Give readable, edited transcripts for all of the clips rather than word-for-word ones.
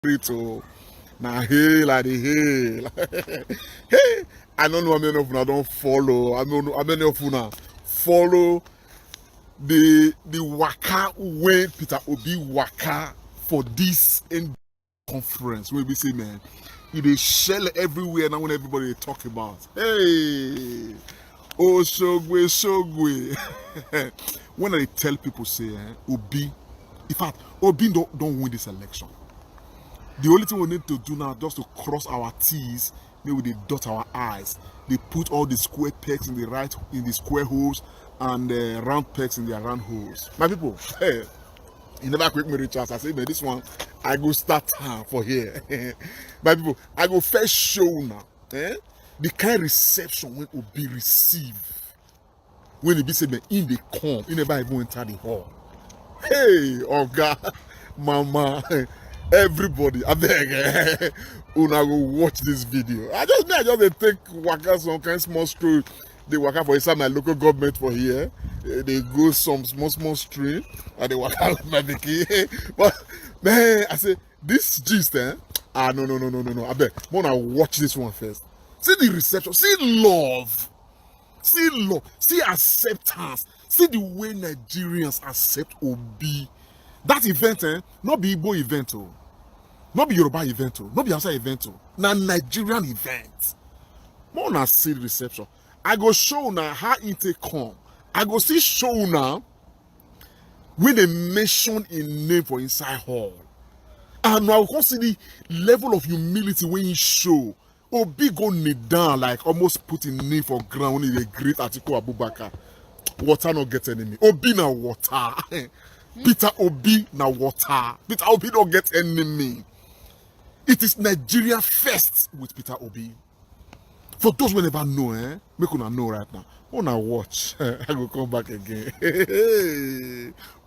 to now hail like the hail. Hey, I don't know how many of you don't follow. I don't know how many of you follow the waka when Peter Obi waka for this in conference where we say, man, it is shell everywhere now when everybody talk about. Hey, oh Shogwe. When I tell people say Obi, in fact, Obi don't win this election. The only thing we need to do now just to cross our T's, maybe they dot our I's. They put all the square pegs in the square holes and the round pegs in their round holes. My people, hey, you never quick me reach out. I say, man, this one I go start for here. My people, I go first show now. The kind of reception when Obi receive when he be say, man, in the come, he never even enter the hall. Hey, oh God, mama. Everybody, I beg, una go watch this video. I just take waka some kind of small stroll. They waka for inside my local government for here. They go some small stream and they waka with my biki. But man, I say this gist, no. I beg, I wanna watch this one first. See the reception, see love, see acceptance, see the way Nigerians accept Obi. That event, not be Igbo event, not be Yoruba event, not be Hausa event, na Nigerian event. More na see the reception. I go show now how intake come. I go see show now when they mention a name for inside hall. And now I go see the level of humility when you show. Obi go kneel down like almost putting name for ground in the great article Abubakar. Water not get enemy. Obi na water. Peter Obi na water. Peter Obi don't get enemy. It is Nigeria first with Peter Obi. For those who never know, make una know right now. Wanna watch? I will come back again.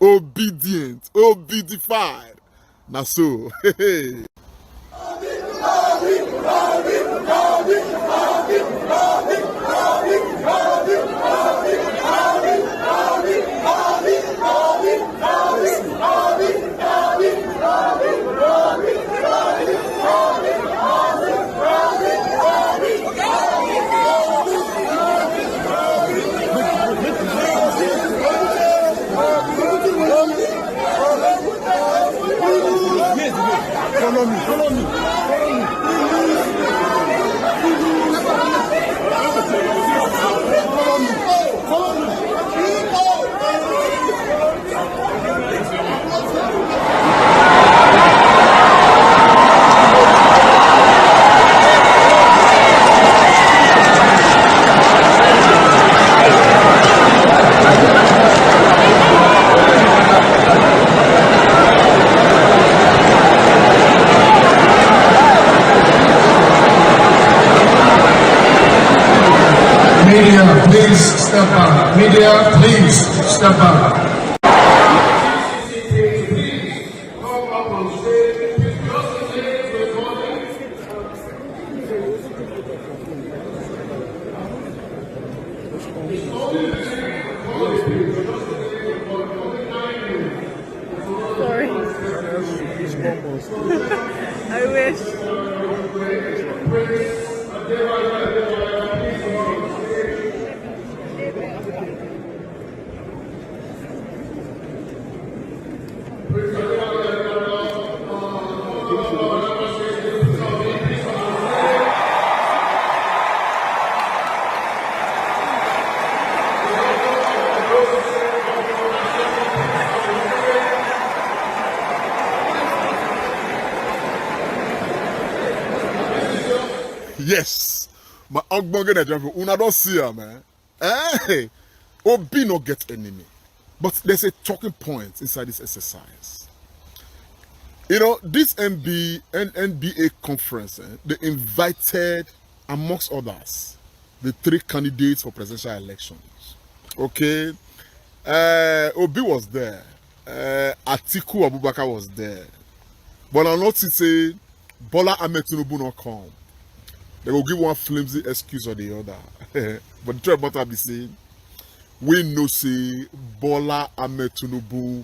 Obedient, obedified. Now so. Follow me. Media, please step up. Media, please step up. Sorry. I wish. Yes, my Ogbonge Nigerian people, una don't see her, man. Hey, Obi no get enemy. But there's a talking point inside this exercise. You know, this NBA conference, they invited, amongst others, the 3 candidates for presidential elections. Okay? Obi was there. Atiku Abubakar was there. But I'm not to say Bola Ahmed Tinubu not come. They will give one flimsy excuse or the other. But the truth about be saying, we know say Bola Ahmed Tinubu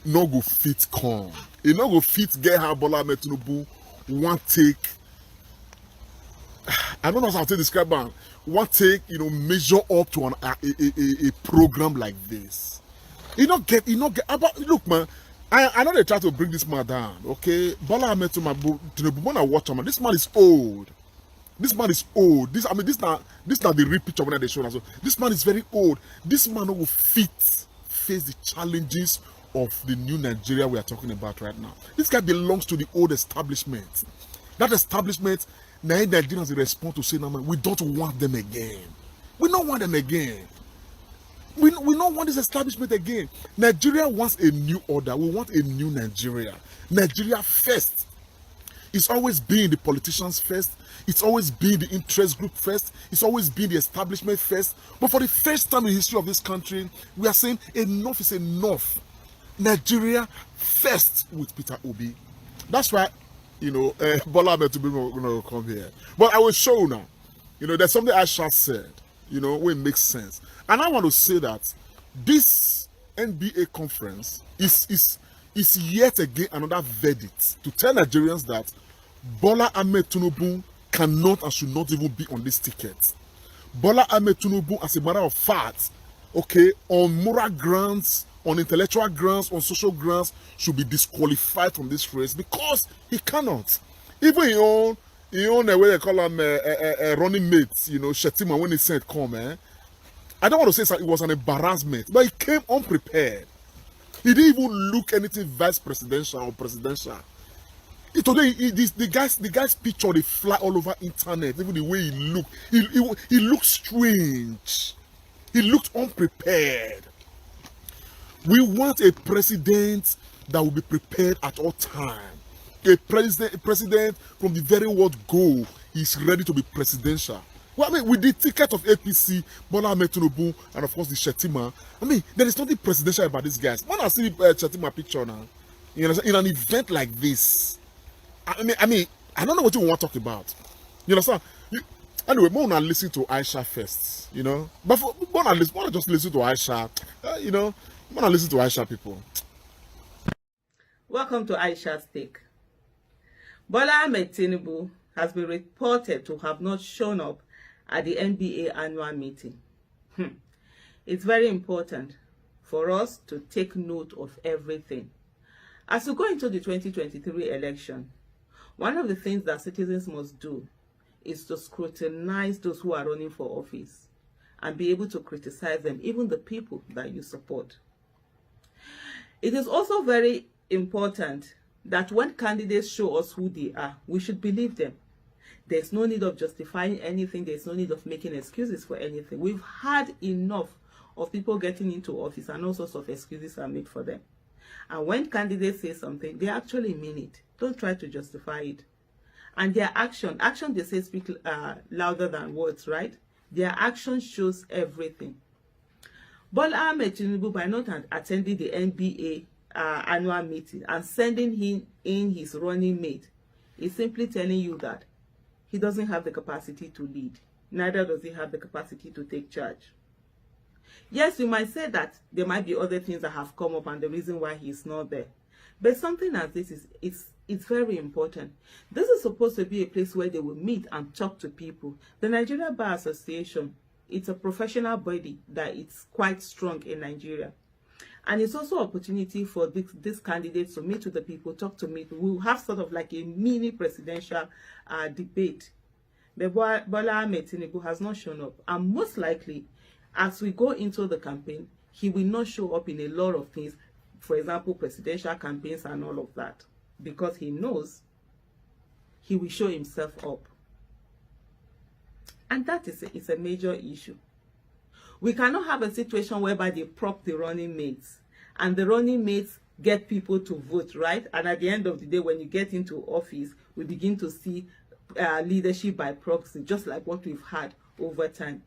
no go fit come. It no go fit get how Bola Ahmed Tinubu want take. I don't know how to describe it. Want take, measure up to a program like this. You not get. About look, man. I know they try to bring this man down. Okay, Bola Ahmed Tinubu. When I watch him, man, this man is old. This man is old. This not the real picture when they show us. This man is very old. This man will face the challenges of the new Nigeria we are talking about right now. This guy belongs to the old establishment. That establishment, Nigerians respond to say, no, man, we don't want them again. We don't want them again. We don't want this establishment again. Nigeria wants a new order. We want a new Nigeria. Nigeria first. It's always been the politicians first. It's always been the interest group first. It's always been the establishment first. But for the first time in the history of this country, we are saying enough is enough. Nigeria first with Peter Obi. That's why, Bola Ahmed Tinubu going to come here. But I will show you now. There's something Aisha said, where it makes sense. And I want to say that this NBA conference is yet again another verdict to tell Nigerians that Bola Ahmed Tinubu cannot and should not even be on this ticket. Bola Ahmed Tinubu, as a matter of fact, okay, on moral grounds, on intellectual grounds, on social grounds, should be disqualified from this race because he cannot. Even he own what they call him a running mate, Shetima, when he said come, I don't want to say it was an embarrassment, but he came unprepared. He didn't even look anything vice presidential or presidential. Today, the guy's picture, they fly all over internet. Even the way he looked, he looked strange. He looked unprepared. We want a president that will be prepared at all times. A president from the very word go, is ready to be presidential. Well, with the ticket of APC, Bola Ahmed Tinubu, and of course the Shetima, there is nothing presidential about these guys. When I see the Shetima picture now, in an event like this, I don't know what you want to talk about. You understand? Anyway, more than listen to Aisha first, But more than just listen to Aisha, more than listen to Aisha people. Welcome to Aisha's Take. Bola Ahmed Tinubu has been reported to have not shown up at the NBA annual meeting. It's very important for us to take note of everything. As we go into the 2023 election, one of the things that citizens must do is to scrutinize those who are running for office and be able to criticize them, even the people that you support. It is also very important that when candidates show us who they are, we should believe them. There's no need of justifying anything. There's no need of making excuses for anything. We've had enough of people getting into office and all sorts of excuses are made for them. And when candidates say something, they actually mean it. Don't try to justify it. And their action they say speak louder than words, right? Their action shows everything. Bola Ahmed Tinubu, by not attending the NBA annual meeting and sending in his running mate, is simply telling you that he doesn't have the capacity to lead. Neither does he have the capacity to take charge. Yes, you might say that there might be other things that have come up and the reason why he's not there. But something like this it's very important. This is supposed to be a place where they will meet and talk to people. The Nigeria Bar Association, it's a professional body that it's quite strong in Nigeria. And it's also an opportunity for these candidates to meet with the people, talk to me. We'll have sort of like a mini presidential debate. But Bola Ahmed Tinubu has not shown up. And most likely, as we go into the campaign, he will not show up in a lot of things. For example, presidential campaigns and all of that. Because he knows he will show himself up. And that is a major issue. We cannot have a situation whereby they prop the running mates and the running mates get people to vote, right? And at the end of the day, when you get into office, we begin to see leadership by proxy, just like what we've had over time.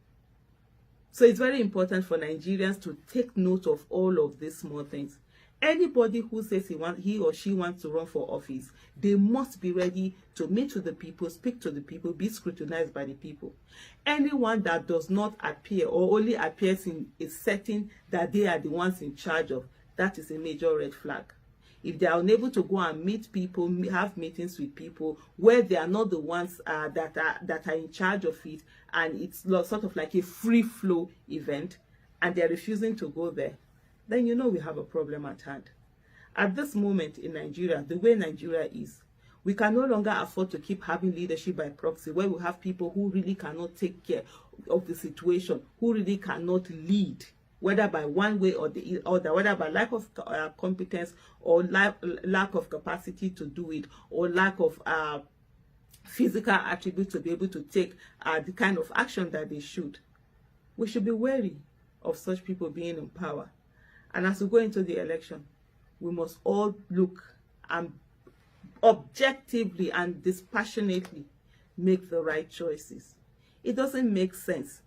So it's very important for Nigerians to take note of all of these small things. Anybody who says he or she wants to run for office, they must be ready to meet with the people, speak to the people, be scrutinized by the people. Anyone that does not appear or only appears in a setting that they are the ones in charge of, that is a major red flag. If they are unable to go and meet people, have meetings with people where they are not the ones that are in charge of it, and it's sort of like a free flow event, and they're refusing to go there, then you know we have a problem at hand. At this moment in Nigeria, the way Nigeria is, we can no longer afford to keep having leadership by proxy, where we have people who really cannot take care of the situation, who really cannot lead, whether by one way or the other, whether by lack of competence or lack of capacity to do it, or lack of physical attributes to be able to take the kind of action that they should. We should be wary of such people being in power. And as we go into the election, we must all look and objectively and dispassionately make the right choices. It doesn't make sense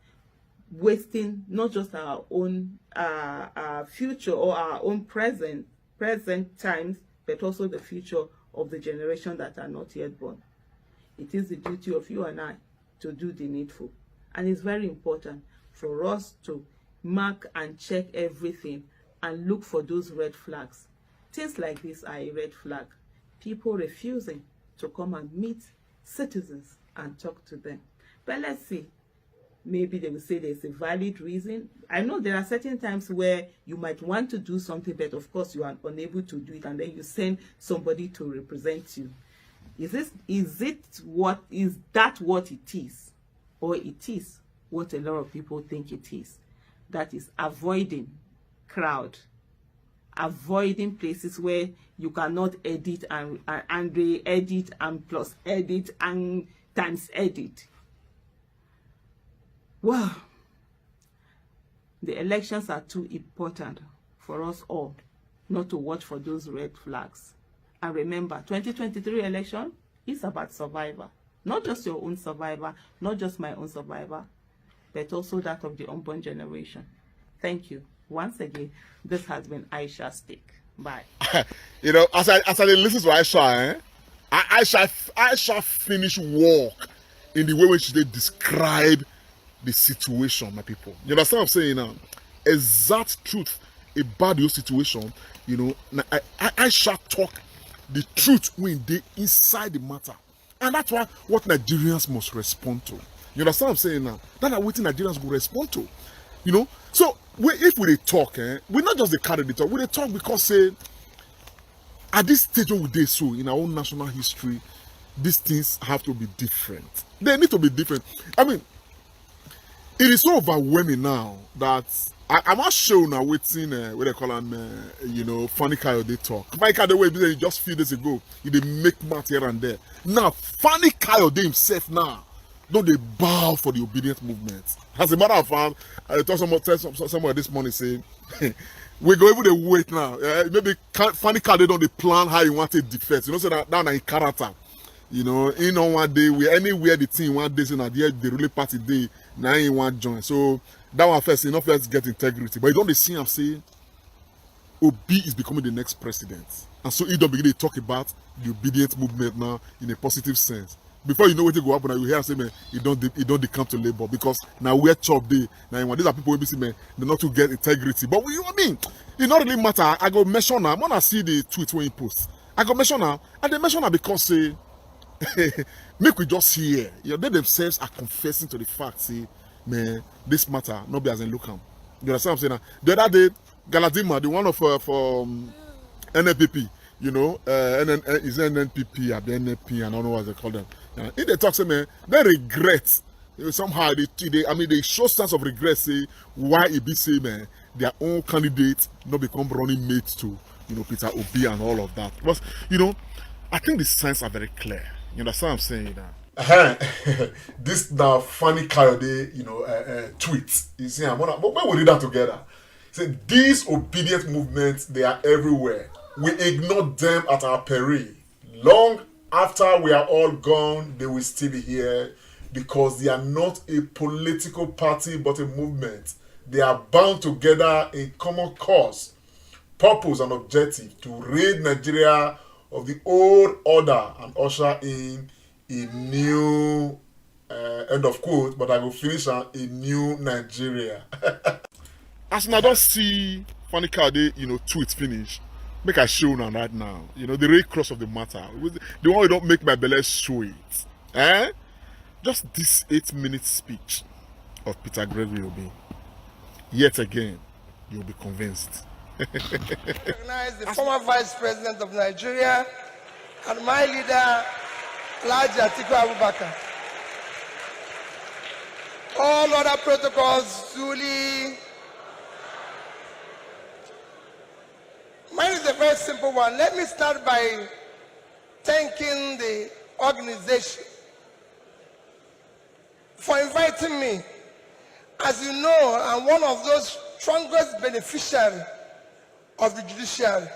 wasting not just our own future or our own present times, but also the future of the generation that are not yet born. It is the duty of you and I to do the needful. And it's very important for us to mark and check everything and look for those red flags. Things like this are a red flag. People refusing to come and meet citizens and talk to them. But let's see. Maybe they will say there's a valid reason. I know there are certain times where you might want to do something, but of course you are unable to do it, and then you send somebody to represent you. Is that what it is? Or it is what a lot of people think it is? That is avoiding crowd, avoiding places where you cannot edit and re-edit and plus edit and times edit. Well, the elections are too important for us all not to watch for those red flags. And remember, 2023 election is about survival. Not just your own survivor, not just my own survivor, but also that of the unborn generation. Thank you. Once again, this has been Aisha Stick. Bye. You know, as I listen to Aisha, Aisha finish work in the way which they describe the situation, my people. You understand what I'm saying now? Exact truth about your situation, you know. Aisha talk the truth when they inside the matter. And that's what Nigerians must respond to. You understand what I'm saying now? That's what Nigerians will respond to. You know? So, if we talk, we not just the carry the talk, we talk because, say, at this stage of the day, so in our own national history, these things have to be different. They need to be different. I mean, it is so overwhelming now that I'm not sure now waiting what they call them, you know, Funny Coyote talk. Funny Coyote just a few days ago, he did make math here and there. Now, Funny Coyote himself now, don't they bow for the obedient movement? As a matter of fact, I told someone this morning saying, we go able to wait now. Maybe Funny Coyote don't they plan how he wanted defense. You know, so that down in character. You know, in on one day, we anywhere the team one day, so now the ruling party day, now he want join. So that one first, you know, first get integrity. But you don't see him say, Obi is becoming the next president. And so he don't begin to talk about the obedient movement now in a positive sense. Before you know what to go up, and you hear say, man, he don't decamp to labor because now we're chop day. Now these are people who be say, man, they not to get integrity. But you know what I mean? It not really matter. I go mention now. I wanna see the tweet when he posts. I go mention now, and they mention now because say. Make we just hear. You know, they themselves are confessing to the fact, say, man, this matter not be as in look. You understand what I'm saying? Now? The other day, Galadima, the one of for NNPP, you know, is NNPP or the NNP, and I don't know what they call them. If they talk, say, man, they regret. Somehow they show sense of regret, say why it be say, man, their own candidate not become running mates to, you know, Peter Obi and all of that. But you know, I think the signs are very clear. You understand what I'm saying now? This now Funny Coyote, you know, tweet. You see, when we read that together, say these obedient movements, they are everywhere. We ignore them at our peril. Long after we are all gone, they will still be here because they are not a political party but a movement. They are bound together in common cause, purpose, and objective to rid Nigeria of the old order and usher in a new end of quote, but I will finish on a new Nigeria. As I don't see funny cow they tweet finish. Make a show now right now. The real cross of the matter. The one who don't make my belly sweet. Just this 8-minute speech of Peter Gregory Obi. Yet again, you'll be convinced. Recognize the former Vice President of Nigeria and my leader, Alhaji Atiku Abubakar. All other protocols duly. Mine is a very simple one. Let me start by thanking the organization for inviting me. As you know, I'm one of those strongest beneficiaries of the judiciary.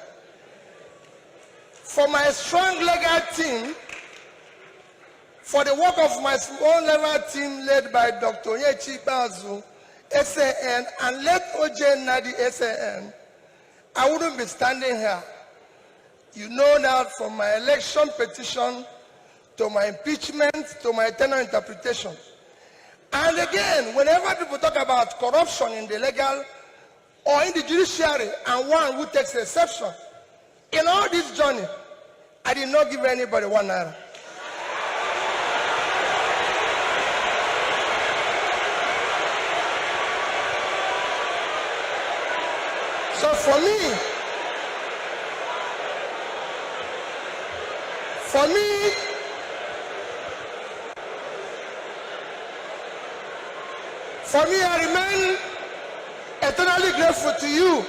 For my strong legal team, for the work of my small legal team led by Dr. Onyechi Bazu, SAN, and led OJ Nadi, SAN, I wouldn't be standing here. You know that from my election petition to my impeachment to my tenure interpretation. And again, whenever people talk about corruption in the legal or in the judiciary, and one who takes exception, in all this journey, I did not give anybody 1 naira. So for me, I remain eternally grateful to you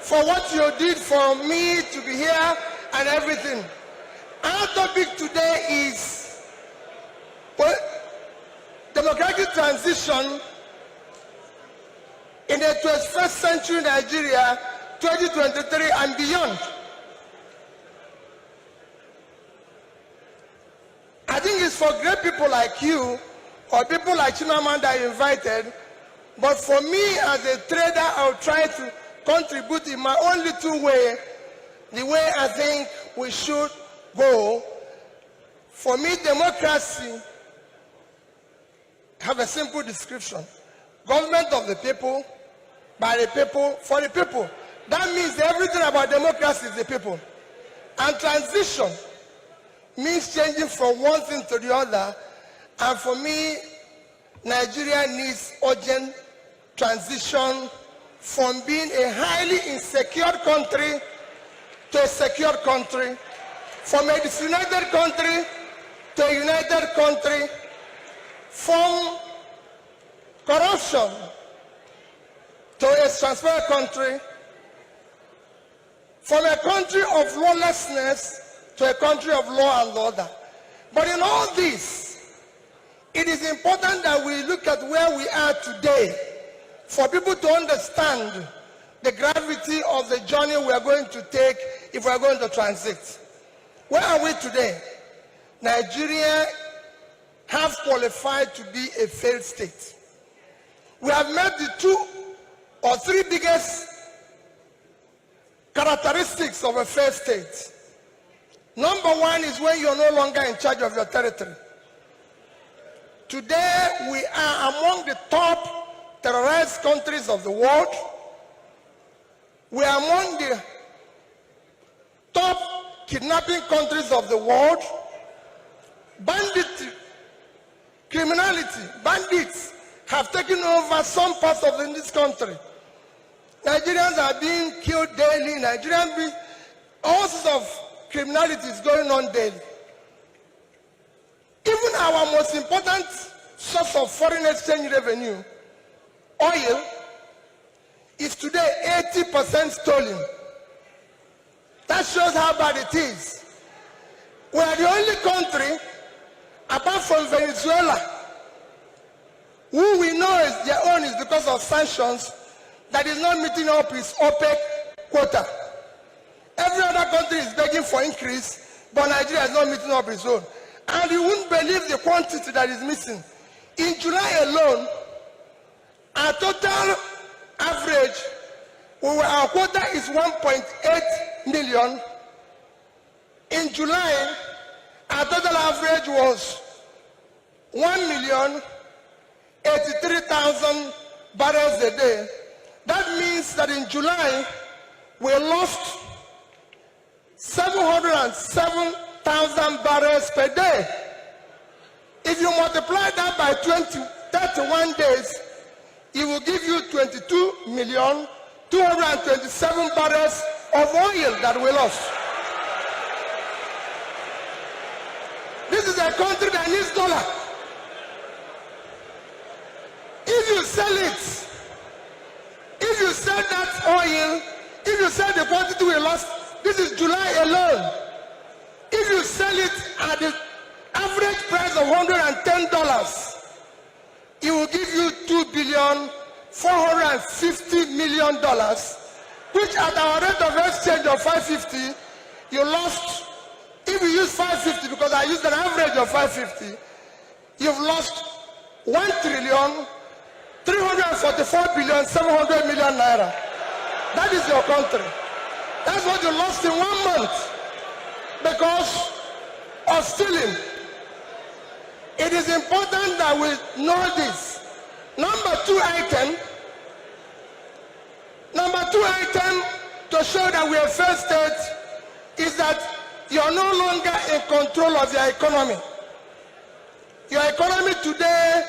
for what you did for me to be here and everything. Our topic today is democratic transition in the 21st century Nigeria, 2023 and beyond. I think it's for great people like you or people like Chimamanda you invited, but for me as a trader, I'll try to contribute in my own little way, the way I think we should go. For me, democracy have a simple description. Government of the people, by the people, for the people. That means everything about democracy is the people. And transition means changing from one thing to the other. And for me, Nigeria needs urgent transition from being a highly insecure country to a secure country, from a disunited country to a united country, from corruption to a transparent country, from a country of lawlessness to a country of law and order. But in all this, it is important that we look at where we are today for people to understand the gravity of the journey we are going to take if we are going to transit. Where are we today? Nigeria have qualified to be a failed state. We have met the 2 or 3 biggest characteristics of a failed state. Number one is when you're no longer in charge of your territory. Today, we are among the top terrorized countries of the world. We are among the top kidnapping countries of the world. Banditry, criminality, bandits have taken over some parts of this country. Nigerians are being killed daily. All sorts of criminality is going on daily. Even our most important source of foreign exchange revenue, oil, is today 80% stolen. That shows how bad it is. We are the only country, apart from Venezuela, who we know is their own is because of sanctions, that is not meeting up its OPEC quota. Every other country is begging for increase, but Nigeria is not meeting up its own. And you wouldn't believe the quantity that is missing. In July alone, our total average, our quota is 1.8 million. In July, our total average was 1,083,000 barrels a day. That means that in July, we lost 707,000 barrels per day. If you multiply that by 31 days, it will give you 22,227,000 barrels of oil that we lost. This is a country that needs dollar. If you sell it, if you sell that oil, if you sell the quantity we lost, this is July alone. If you sell it at the average price of $110, it will give you $2,450,000,000, which at our rate of exchange of 550, you lost. If you use 550, because I used an average of 550, you've lost 1,344,700,000,000 naira. That is your country. That's what you lost in 1 month because of stealing. It is important that we know this. Number two item to show that we are first state is that you are no longer in control of your economy. Your economy today,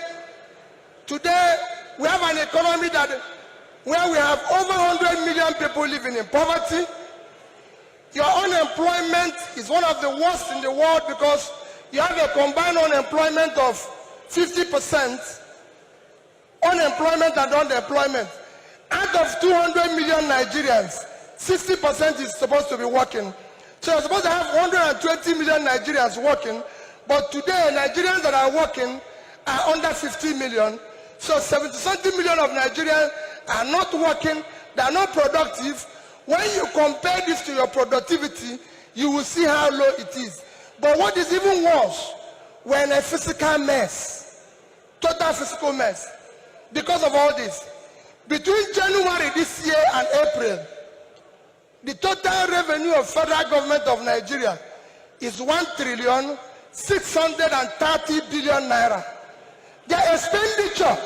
we have an economy where we have over 100 million people living in poverty. Your unemployment is one of the worst in the world because you have a combined unemployment of 50%, unemployment and underemployment. Out of 200 million Nigerians, 60% is supposed to be working. So you're supposed to have 120 million Nigerians working, but today Nigerians that are working are under 50 million. So 70-something million of Nigerians are not working, they are not productive. When you compare this to your productivity, you will see how low it is. But what is even worse, we're in a physical mess, total physical mess. Because of all this, between January this year and April, the total revenue of federal government of Nigeria is 1,630,000,000,000 naira. Their expenditure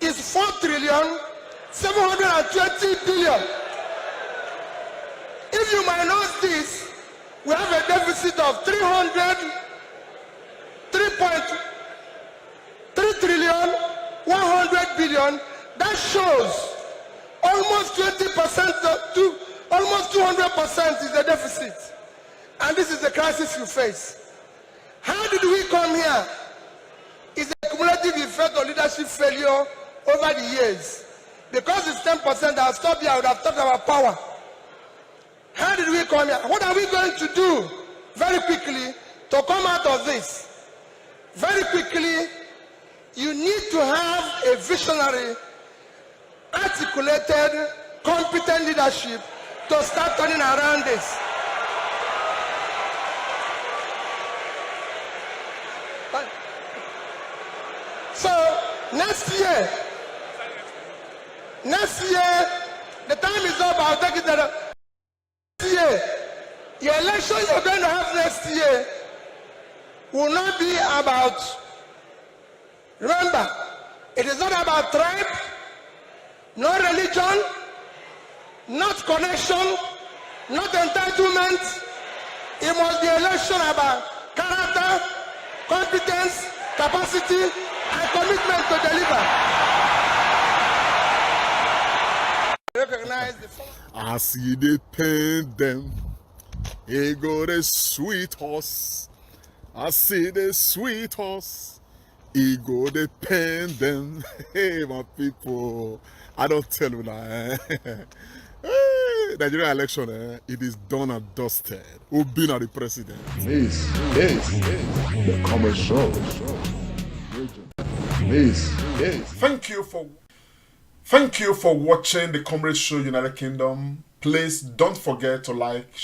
is 4,720,000,000,000. If you minus this, we have a deficit of 3,100,000,000,000. That shows almost 20% to almost 200% is the deficit. And this is the crisis you face. How did we come here? It's a cumulative effect of leadership failure over the years. Because it's 10%, I'll stop here, I would have talked about power. How did we come here? What are we going to do very quickly to come out of this? Very quickly, you need to have a visionary, articulated, competent leadership to start turning around this. So next year, the time is up. I'll take it that next year, the election you're going to have next year will not be about, remember, it is not about tribe, no religion, not connection, not entitlement. It must be election about character, competence, capacity, and commitment to deliver. Recognize the I see they paint them. He got a sweet horse. I see the sweet horse. He go they paint them. Hey, my people. I don't tell you now. Nigerian election, it is done and dusted. Who's been at the president? This is the Commerce Show. This is. Thank you for watching the Commerce Show United Kingdom. Please don't forget to like,